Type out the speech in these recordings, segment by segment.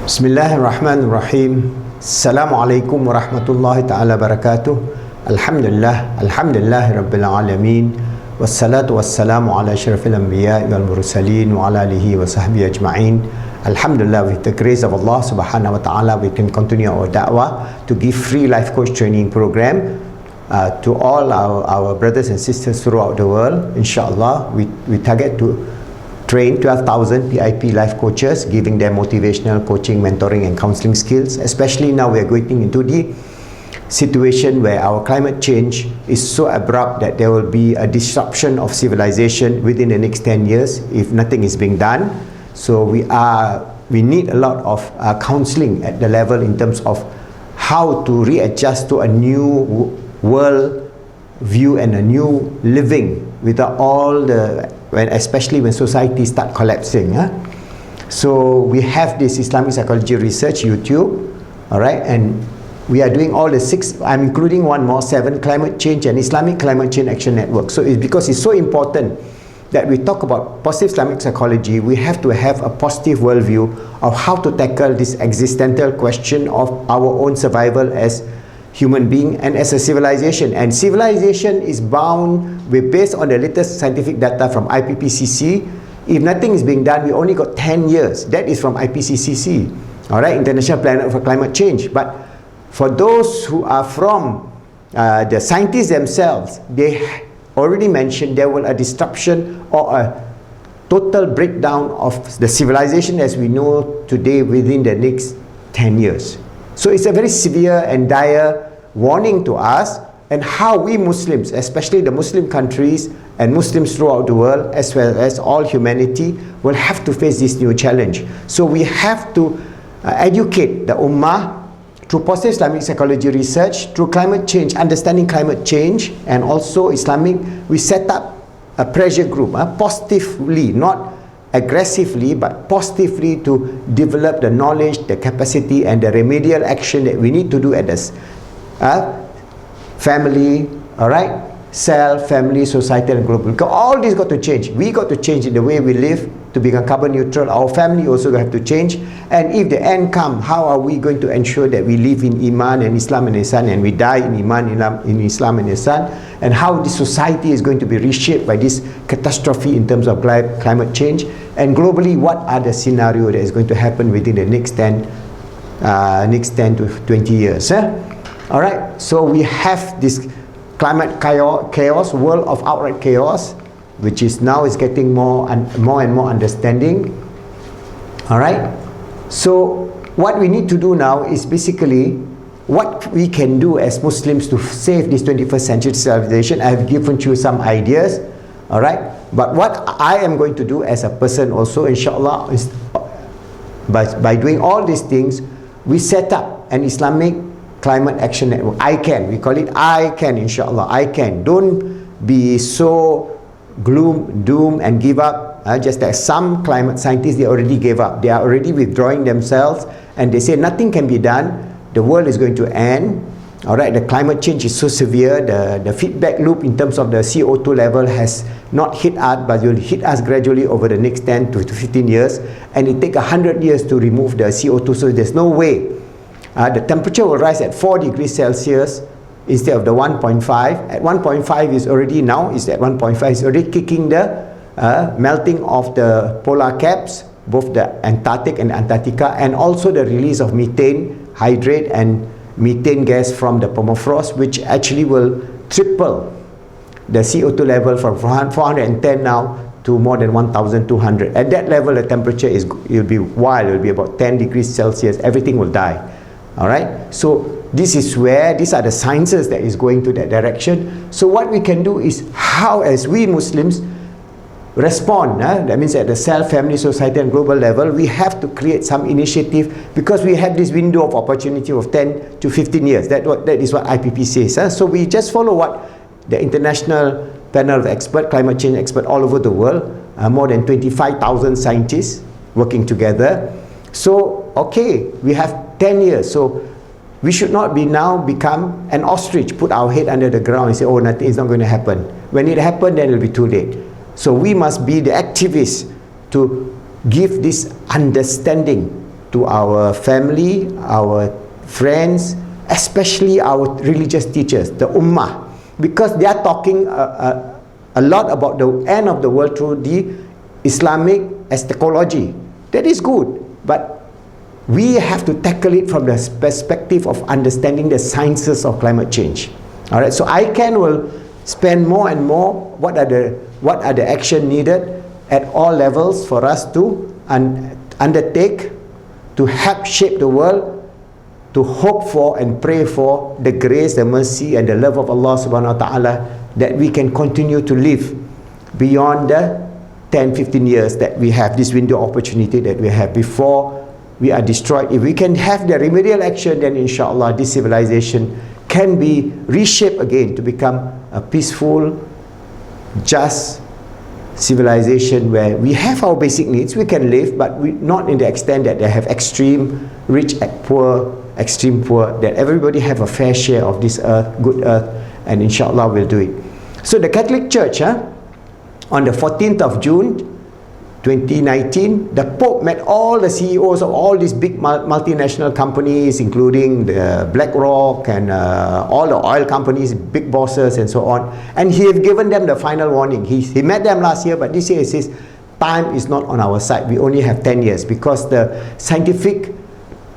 Bismillahirrahmanirrahim. Assalamualaikum warahmatullahi ta'ala barakatuh. Alhamdulillahi rabbil alamin. Wassalatu wassalamu ala asyrafil anbiya wal mursalin wa ala alihi wa sahbihi ajma'in. Alhamdulillah, with the grace of Allah subhanahu wa ta'ala, we can continue our da'wah to give free life coach training program to all our brothers and sisters throughout the world. Inshallah, we target to train 12,000 PIP life coaches, giving them motivational coaching, mentoring and counseling skills. Especially now we are going into the situation where our climate change is so abrupt that there will be a disruption of civilization within the next 10 years if nothing is being done. So we need a lot of counseling at the level in terms of how to readjust to a new world view and a new living without all the especially when society start collapsing. So we have this Islamic psychology research YouTube, all right, and we are doing all the 6, I'm including one more, 7 climate change and Islamic Climate Change Action Network. So it's because it's so important that we talk about positive Islamic psychology, we have to have a positive worldview of how to tackle this existential question of our own survival as human being and as a civilization. And civilization is bound, we're based on the latest scientific data from IPPCC. If nothing is being done, we only got 10 years. That is from IPCC, all right, International Planet for Climate Change. But for those who are from the scientists themselves, they already mentioned there will a disruption or a total breakdown of the civilization as we know today within the next 10 years. So it's a very severe and dire warning to us, and how we Muslims, especially the Muslim countries and Muslims throughout the world, as well as all humanity, will have to face this new challenge. So we have to educate the Ummah through positive Islamic psychology research, through climate change, understanding climate change, and also Islamic, we set up a pressure group, positively, not aggressively, but positively, to develop the knowledge, the capacity and the remedial action that we need to do at this family, all right, self, family, society and global. Because all this got to change. We got to change in the way we live to become carbon neutral. Our family also have to change. And if the end comes, how are we going to ensure that we live in Iman and Islam and Ihsan, and we die in Iman, in Islam and Ihsan, and how the society is going to be reshaped by this catastrophe in terms of climate change, and globally what are the scenarios that is going to happen within the next 10 to 20 years. All right, so we have this climate chaos, world of outright chaos, which is now is getting more and more understanding. All right, so what we need to do now is basically what we can do as Muslims to save this 21st century civilization. I have given you some ideas, all right, but what I am going to do as a person also, inshallah, is by doing all these things, we set up an Islamic Climate Action Network. We call it I can, inshallah. I can. Don't be so doom and give up. Just like some climate scientists, they already gave up. They are already withdrawing themselves, and they say nothing can be done. The world is going to end. All right, the climate change is so severe. The feedback loop in terms of the CO2 level has not hit us, but will hit us gradually over the next 10 to 15 years. And it takes 100 years to remove the CO2, so there's no way. The temperature will rise at 4 degrees Celsius instead of the 1.5. At 1.5 is already now, is at 1.5, is already kicking the melting of the polar caps, both the Antarctic and Antarctica, and also the release of methane, hydrate and methane gas from the permafrost, which actually will triple the CO2 level from 410 now to more than 1,200. At that level, the temperature will be wild. It will be about 10 degrees Celsius. Everything will die. All right. So this is where these are the sciences that is going to that direction. So what we can do is how, as we Muslims, respond. That means at the self, family, society and global level, we have to create some initiative, because we have this window of opportunity of 10 to 15 years. That is what IPP says. So we just follow what the international panel of experts, climate change experts all over the world, more than 25,000 scientists working together. So, okay, we have 10 years. So we should not become an ostrich, put our head under the ground and say, oh, nothing is not going to happen. When it happens, then it will be too late. So we must be the activists to give this understanding to our family, our friends, especially our religious teachers, the Ummah, because they are talking a lot about the end of the world through the Islamic eschatology. That is good, but we have to tackle it from the perspective of understanding the sciences of climate change. All right, so ICANN will spend more and more what are the action needed at all levels for us to undertake to help shape the world, to hope for and pray for the grace, the mercy and the love of Allah subhanahu wa ta'ala, that we can continue to live beyond the 10-15 years that we have, this window of opportunity that we have before we are destroyed. If we can have the remedial action, then inshallah this civilization can be reshaped again to become a peaceful, just civilization where we have our basic needs, we can live, but not in the extent that they have extreme rich and poor, extreme poor, that everybody have a fair share of this earth, good earth, and inshallah we'll do it. So the Catholic Church, on the 14th of June 2019, the Pope met all the CEOs of all these big multinational companies, including the BlackRock and all the oil companies, big bosses and so on. And he had given them the final warning. He met them last year, but this year he says, time is not on our side. We only have 10 years because the scientific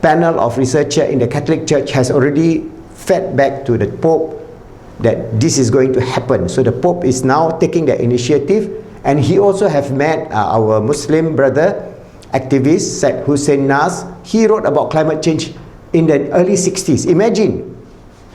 panel of researchers in the Catholic Church has already fed back to the Pope that this is going to happen. So the Pope is now taking the initiative. And he also have met our Muslim brother, activist, Said Hussein Nas. He wrote about climate change in the early 60s. Imagine,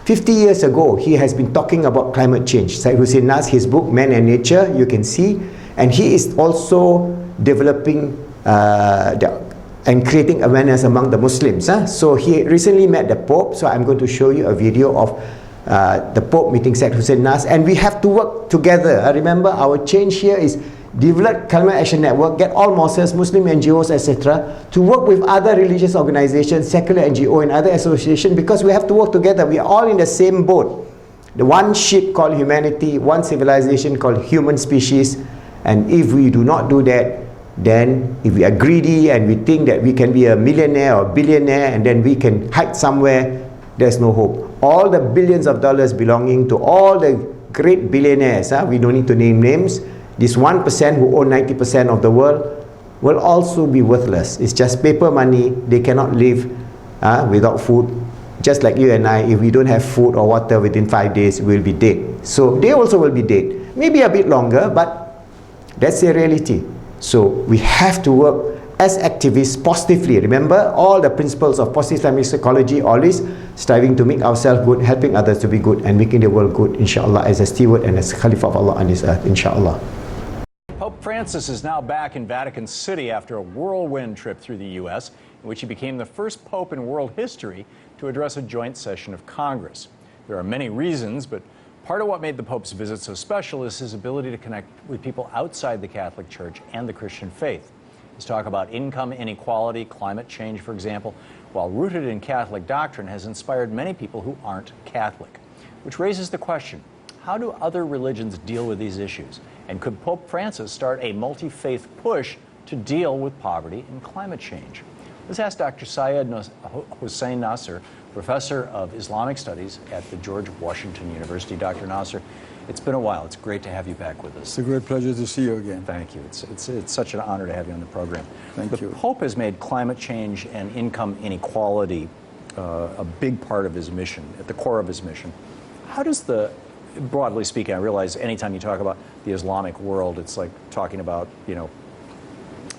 50 years ago, he has been talking about climate change. Said Hussein Nas, his book, Man and Nature, you can see. And he is also developing and creating awareness among the Muslims. So he recently met the Pope. So I'm going to show you a video of the Pope meeting Said Hussein Nas, and we have to work together. Remember, our change here is develop Climate Action Network, get all mosques, Muslim NGOs, etc., to work with other religious organizations, secular NGO and other associations, because we have to work together. We are all in the same boat. The one ship called humanity, one civilization called human species, and if we do not do that, then if we are greedy and we think that we can be a millionaire or billionaire and then we can hide somewhere, there's no hope. All the billions of dollars belonging to all the great billionaires, we don't need to name names, this 1% who own 90% of the world will also be worthless. It's just paper money. They cannot live without food. Just like you and I, if we don't have food or water within 5 days, we'll be dead. So they also will be dead. Maybe a bit longer, but that's the reality. So we have to work as activists positively. Remember all the principles of positive Islamic psychology, always striving to make ourselves good, helping others to be good, and making the world good, inshallah, as a steward and as Khalifa of Allah on this earth, inshallah. Pope Francis is now back in Vatican City after a whirlwind trip through the U.S., in which he became the first pope in world history to address a joint session of Congress. There are many reasons, but part of what made the Pope's visit so special is his ability to connect with people outside the Catholic Church and the Christian faith. His talk about income inequality, climate change, for example, while rooted in Catholic doctrine, has inspired many people who aren't Catholic. Which raises the question, how do other religions deal with these issues? And could Pope Francis start a multi-faith push to deal with poverty and climate change? Let's ask Dr. Syed Hussein Nasser, Professor of Islamic Studies at the George Washington University. Dr. Nasser, it's been a while. It's great to have you back with us. It's a great pleasure to see you again. Thank you. It's such an honor to have you on the program. Thank you. The Pope has made climate change and income inequality a big part of his mission, at the core of his mission. How does broadly speaking, I realize anytime you talk about the Islamic world, it's like talking about,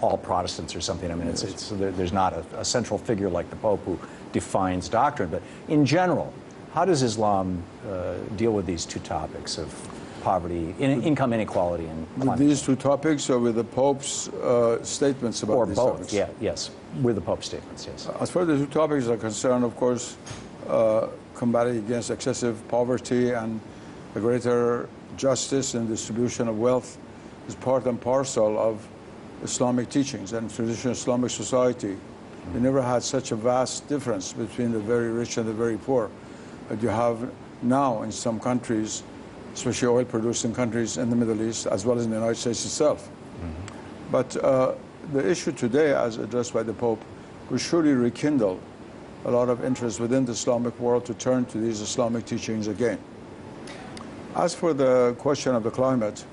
all Protestants or something. I mean, there's not a central figure like the Pope who defines doctrine. But in general, how does Islam deal with these two topics of poverty, income inequality, and climate with these change? two topics, or with the Pope's statements about these both, topics? yeah, yes, with the Pope's statements, yes. As far as the two topics are concerned, of course, combating against excessive poverty and a greater justice in distribution of wealth is part and parcel of Islamic teachings and traditional Islamic society. We never had such a vast difference between the very rich and the very poor that you have now in some countries, especially oil-producing countries in the Middle East, as well as in the United States itself. But the issue today, as addressed by the Pope, will surely rekindle a lot of interest within the Islamic world to turn to these Islamic teachings again. As for the question of the climate,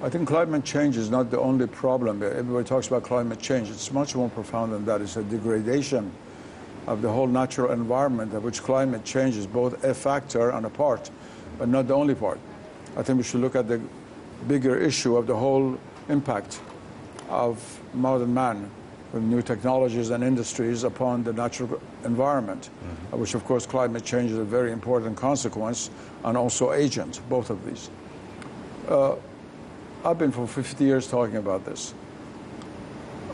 I think climate change is not the only problem. Everybody talks about climate change. It's much more profound than that. It's a degradation of the whole natural environment, of which climate change is both a factor and a part, but not the only part. I think we should look at the bigger issue of the whole impact of modern man with new technologies and industries upon the natural environment, which of course climate change is a very important consequence and also agent, both of these. I've been for 50 years talking about this.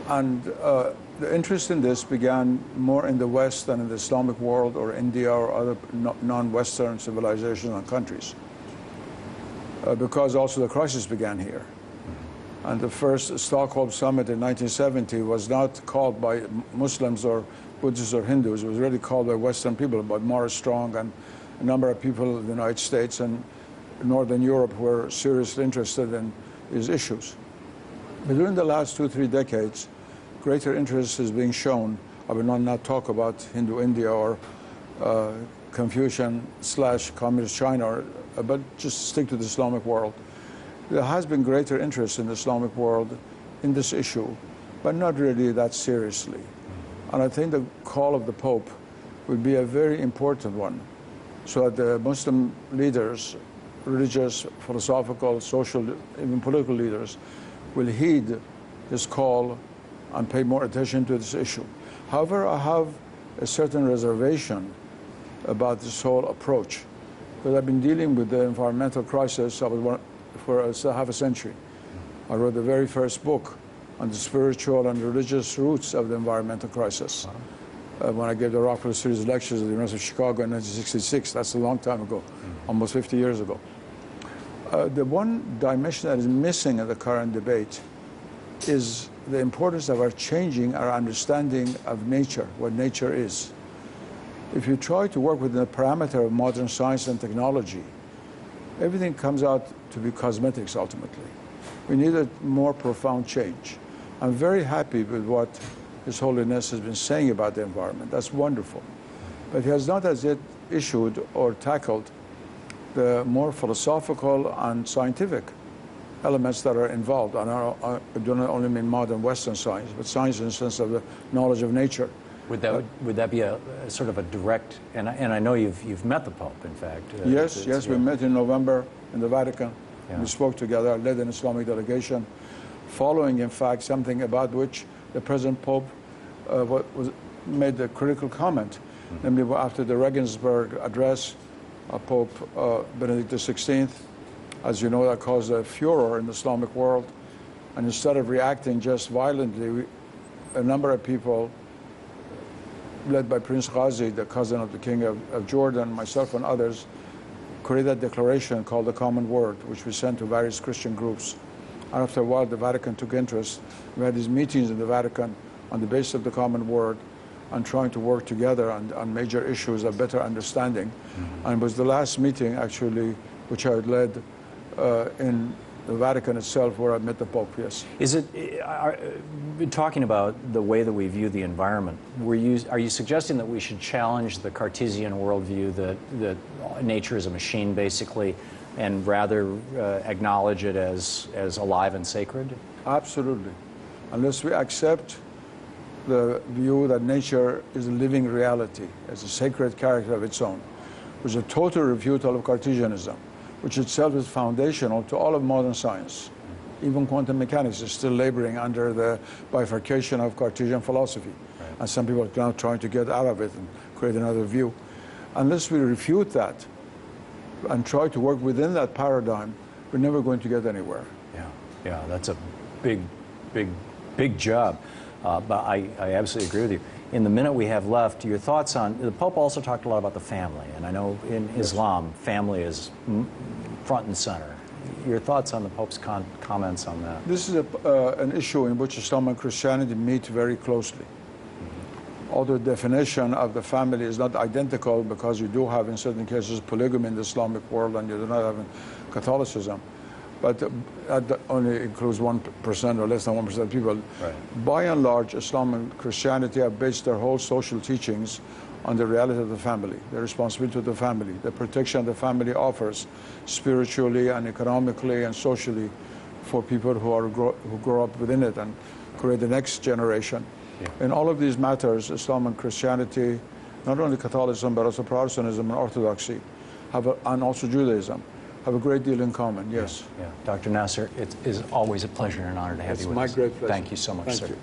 And the interest in this began more in the West than in the Islamic world or India or other non-Western civilizations and countries. Because also the crisis began here. And the first Stockholm summit in 1970 was not called by Muslims or Buddhists or Hindus. It was really called by Western people, by Morris Strong and a number of people in the United States and Northern Europe who were seriously interested in these issues. But during the last 2-3 decades, greater interest is being shown. I will not talk about Hindu India or Confucian/Communist China, but just stick to the Islamic world. There has been greater interest in the Islamic world in this issue, but not really that seriously. And I think the call of the Pope would be a very important one, so that the Muslim leaders, religious, philosophical, social, even political leaders, will heed this call and pay more attention to this issue. However, I have a certain reservation about this whole approach, because I've been dealing with the environmental crisis for half a century. I wrote the very first book on the spiritual and religious roots of the environmental crisis. When I gave the Rockefeller Series of lectures at the University of Chicago in 1966, that's a long time ago, almost 50 years ago. The one dimension that is missing in the current debate is the importance of our changing our understanding of nature, what nature is. If you try to work within the parameter of modern science and technology, everything comes out to be cosmetics ultimately. We need a more profound change. I'm very happy with what His Holiness has been saying about the environment. That's wonderful. But he has not as yet issued or tackled the more philosophical and scientific elements that are involved. And I do not only mean modern Western science, but science in the sense of the knowledge of nature. Would that be a sort of a direct, and I know you've met the Pope, in fact. Yes, we met in November in the Vatican. Yeah. We spoke together. I led an Islamic delegation, following, in fact, something about which the present Pope made a critical comment. Namely, after the Regensburg address of Pope Benedict XVI, as you know, that caused a furor in the Islamic world. And instead of reacting just violently, a number of people, led by Prince Ghazi, the cousin of the King of Jordan, myself and others, created a declaration called the Common Word, which we sent to various Christian groups. And after a while, the Vatican took interest. We had these meetings in the Vatican on the basis of the Common Word and trying to work together on major issues of better understanding. And it was the last meeting, actually, which I had led in the Vatican itself, where I met the Pope, yes. Talking about the way that we view the environment, are you suggesting that we should challenge the Cartesian worldview that nature is a machine, basically, and rather acknowledge it as alive and sacred? Absolutely. Unless we accept the view that nature is a living reality, as a sacred character of its own, which is a total refutal of Cartesianism, which itself is foundational to all of modern science. Even quantum mechanics is still laboring under the bifurcation of Cartesian philosophy. Right. And some people are now trying to get out of it and create another view. Unless we refute that and try to work within that paradigm, we're never going to get anywhere. Yeah, that's a big job. But I absolutely agree with you. In the minute we have left, your thoughts on, the Pope also talked a lot about the family, and I know in Islam, family is front and center. Your thoughts on the Pope's comments on that? This is an issue in which Islam and Christianity meet very closely. Although the definition of the family is not identical, because you do have in certain cases polygamy in the Islamic world and you do not have in Catholicism, but that only includes 1% or less than 1% of people. Right. By and large, Islam and Christianity have based their whole social teachings on the reality of the family, the responsibility of the family, the protection the family offers spiritually and economically and socially for people who grow up within it and create the next generation. Yeah. In all of these matters, Islam and Christianity, not only Catholicism but also Protestantism and Orthodoxy, and also Judaism, have a great deal in common. Yes. Yeah. Dr. Nasser, it is always a pleasure and an honor to have you with us. It's my great pleasure. Thank you so much, Thank sir. you.